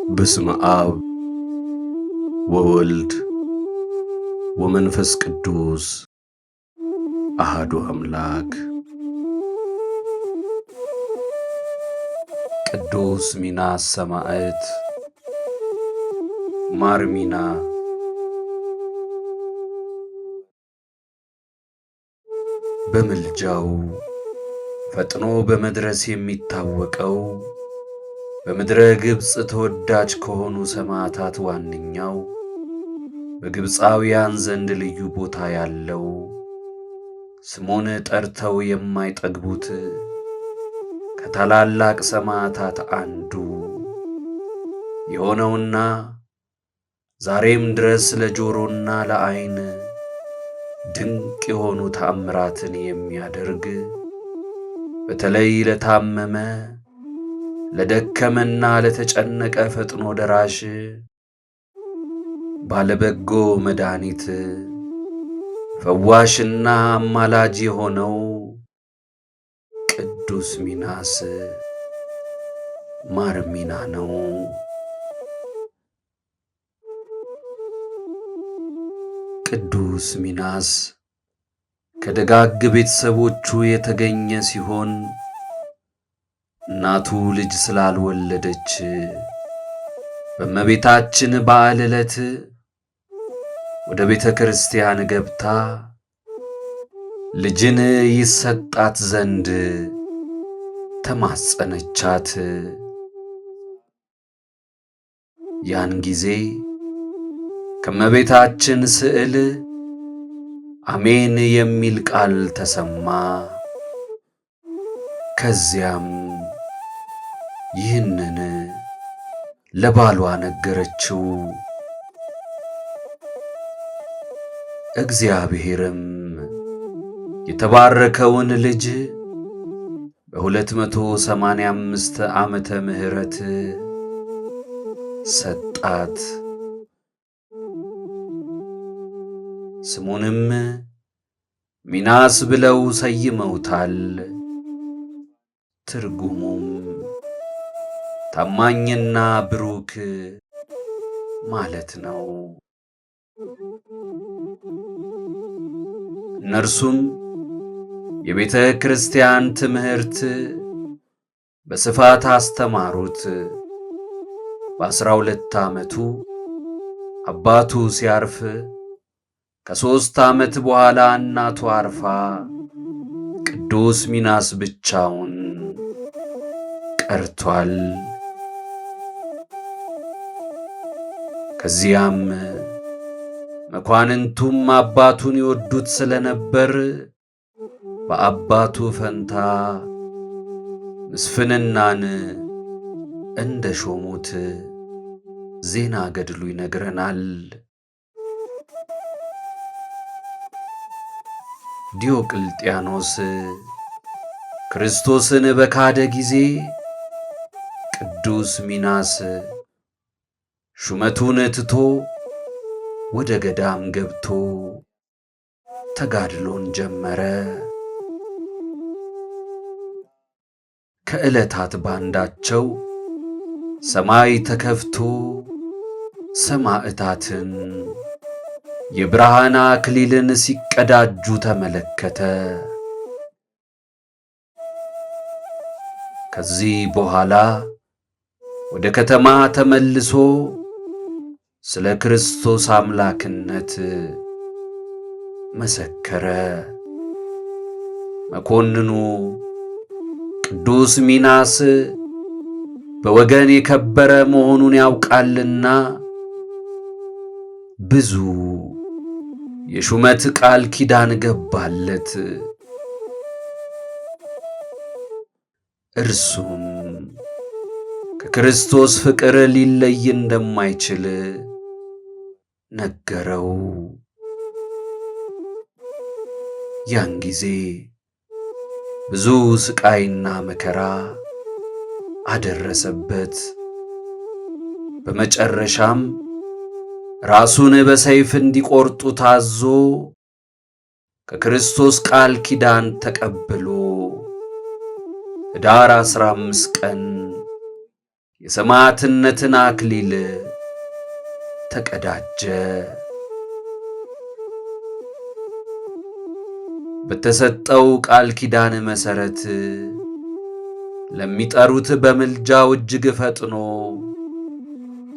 በስመ አብ ወወልድ ወመንፈስ ቅዱስ አሐዱ አምላክ። ቅዱስ ሚናስ ሰማዕት ማር ሚና በምልጃው ፈጥኖ በመድረስ የሚታወቀው በምድረ ግብጽ ተወዳጅ ከሆኑ ሰማዕታት ዋነኛው በግብፃውያን ዘንድ ልዩ ቦታ ያለው ስሙን ጠርተው የማይጠግቡት ከታላላቅ ሰማዕታት አንዱ የሆነውና ዛሬም ድረስ ለጆሮና ለዓይን ድንቅ የሆኑ ተአምራትን የሚያደርግ በተለይ ለታመመ ለደከመና ለተጨነቀ ፈጥኖ ደራሽ ባለበጎ መድኃኒት ፈዋሽና አማላጅ የሆነው ቅዱስ ሚናስ ማር ሚና ነው። ቅዱስ ሚናስ ከደጋግ ቤተሰቦቹ የተገኘ ሲሆን እናቱ ልጅ ስላልወለደች በእመቤታችን በዓል ዕለት ወደ ቤተ ክርስቲያን ገብታ ልጅን ይሰጣት ዘንድ ተማጸነቻት። ያን ጊዜ ከእመቤታችን ስዕል አሜን የሚል ቃል ተሰማ። ከዚያም ይህንን ለባሏ ነገረችው። እግዚአብሔርም የተባረከውን ልጅ በ285 ዓመተ ምህረት ሰጣት። ስሙንም ሚናስ ብለው ሰይመውታል። ትርጉሙም ታማኝና ብሩክ ማለት ነው። እነርሱም የቤተ ክርስቲያን ትምህርት በስፋት አስተማሩት። በ12 ዓመቱ አባቱ ሲያርፍ ከ3 ዓመት በኋላ እናቱ አርፋ ቅዱስ ሚናስ ብቻውን ቀርቷል። ከዚያም መኳንንቱም አባቱን ይወዱት ስለነበር በአባቱ ፈንታ ምስፍንናን እንደ ሾሙት ዜና ገድሉ ይነግረናል። ዲዮቅልጥያኖስ ክርስቶስን በካደ ጊዜ ቅዱስ ሚናስ ሹመቱን ትቶ ወደ ገዳም ገብቶ ተጋድሎን ጀመረ። ከዕለታት ባንዳቸው ሰማይ ተከፍቶ ሰማዕታትን የብርሃን አክሊልን ሲቀዳጁ ተመለከተ። ከዚህ በኋላ ወደ ከተማ ተመልሶ ስለ ክርስቶስ አምላክነት መሰከረ። መኮንኑ ቅዱስ ሚናስ በወገን የከበረ መሆኑን ያውቃልና ብዙ የሹመት ቃል ኪዳን ገባለት። እርሱም ከክርስቶስ ፍቅር ሊለይ እንደማይችል ነገረው። ያን ጊዜ ብዙ ስቃይና መከራ አደረሰበት። በመጨረሻም ራሱን በሰይፍ እንዲቆርጡ ታዞ ከክርስቶስ ቃል ኪዳን ተቀብሎ ኅዳር 15 ቀን የሰማዕትነትን አክሊል ተቀዳጀ። በተሰጠው ቃል ኪዳን መሠረት ለሚጠሩት በምልጃው እጅግ ፈጥኖ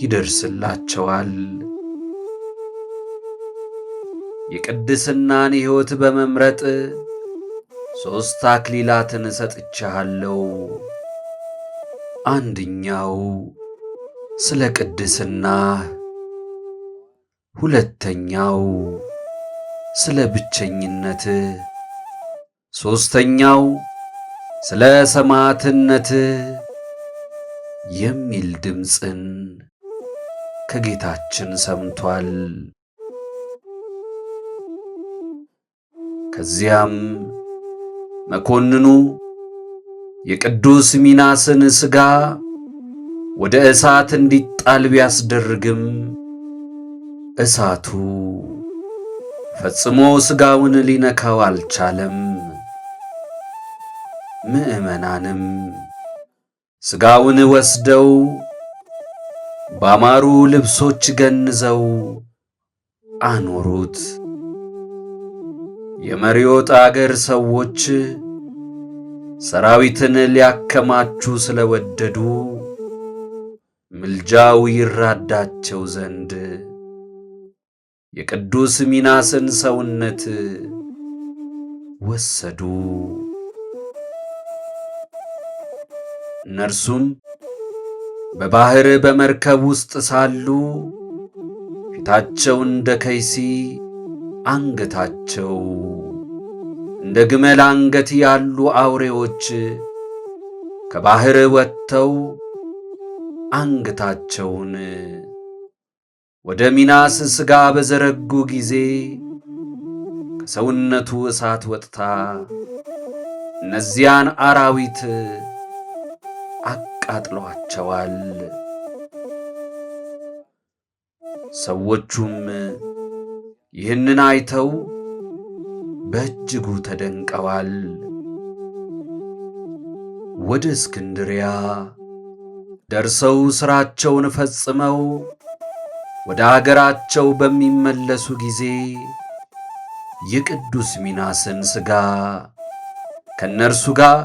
ይደርስላቸዋል። የቅድስናን ሕይወት በመምረጥ 3 አክሊላትን ሰጥቼሃለሁ። አንደኛው ስለ ቅድስና፣ ሁለተኛው ስለ ብቸኝነት፣ ሦስተኛው ስለ ሰማዕትነት የሚል ድምፅን ከጌታችን ሰምቷል። ከዚያም መኮንኑ የቅዱስ ሚናስን ሥጋ ወደ እሳት እንዲጣል ቢያስደርግም እሳቱ ፈጽሞ ሥጋውን ሊነካው አልቻለም። ምዕመናንም ሥጋውን ወስደው ባማሩ ልብሶች ገንዘው አኖሩት። የመሪዮጥ አገር ሰዎች ሰራዊትን ሊያከማቹ ስለወደዱ ምልጃው ይራዳቸው ዘንድ የቅዱስ ሚናስን ሰውነት ወሰዱ። እነርሱም በባሕር በመርከብ ውስጥ ሳሉ ፊታቸው እንደ ከይሲ፣ አንገታቸው እንደ ግመል አንገት ያሉ አውሬዎች ከባሕር ወጥተው አንገታቸውን ወደ ሚናስ ሥጋ በዘረጉ ጊዜ ከሰውነቱ እሳት ወጥታ እነዚያን አራዊት አቃጥሏቸዋል። ሰዎቹም ይህንን አይተው በእጅጉ ተደንቀዋል። ወደ እስክንድርያ ደርሰው ሥራቸውን ፈጽመው ወደ አገራቸው በሚመለሱ ጊዜ የቅዱስ ሚናስን ሥጋ ከእነርሱ ጋር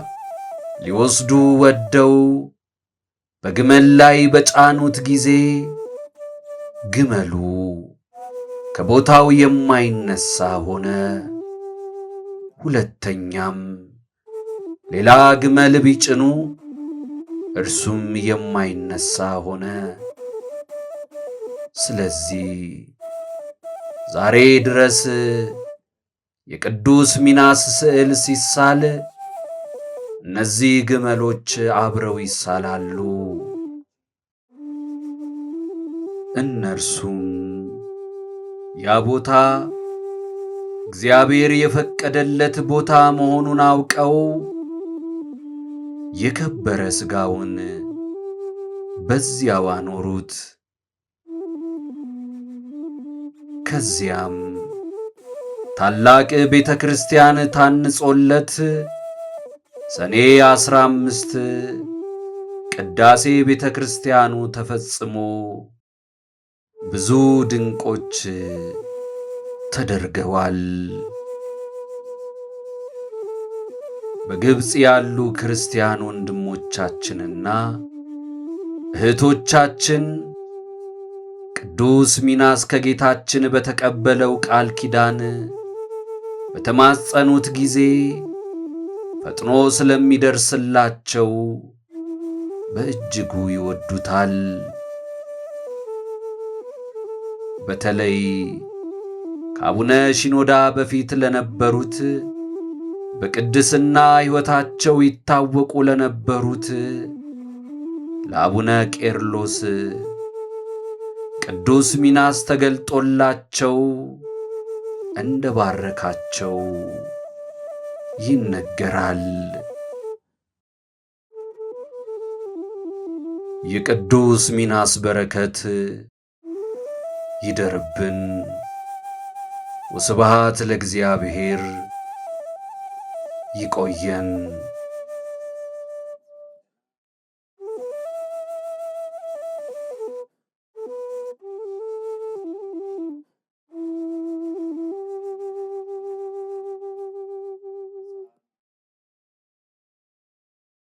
ሊወስዱ ወደው በግመል ላይ በጫኑት ጊዜ ግመሉ ከቦታው የማይነሳ ሆነ። ሁለተኛም ሌላ ግመል ቢጭኑ እርሱም የማይነሳ ሆነ። ስለዚህ ዛሬ ድረስ የቅዱስ ሚናስ ስዕል ሲሳል እነዚህ ግመሎች አብረው ይሳላሉ። እነርሱም ያ ቦታ እግዚአብሔር የፈቀደለት ቦታ መሆኑን አውቀው የከበረ ሥጋውን በዚያው አኖሩት። ከዚያም ታላቅ ቤተ ክርስቲያን ታንጾለት ሰኔ 15 ቅዳሴ ቤተ ክርስቲያኑ ተፈጽሞ ብዙ ድንቆች ተደርገዋል። በግብፅ ያሉ ክርስቲያን ወንድሞቻችንና እህቶቻችን ቅዱስ ሚናስ ከጌታችን በተቀበለው ቃል ኪዳን በተማጸኑት ጊዜ ፈጥኖ ስለሚደርስላቸው በእጅጉ ይወዱታል። በተለይ ከአቡነ ሺኖዳ በፊት ለነበሩት በቅድስና ሕይወታቸው ይታወቁ ለነበሩት ለአቡነ ቄርሎስ ቅዱስ ሚናስ ተገልጦላቸው እንደ ባረካቸው ይነገራል። የቅዱስ ሚናስ በረከት ይደርብን። ወስብሐት ለእግዚአብሔር። ይቆየን።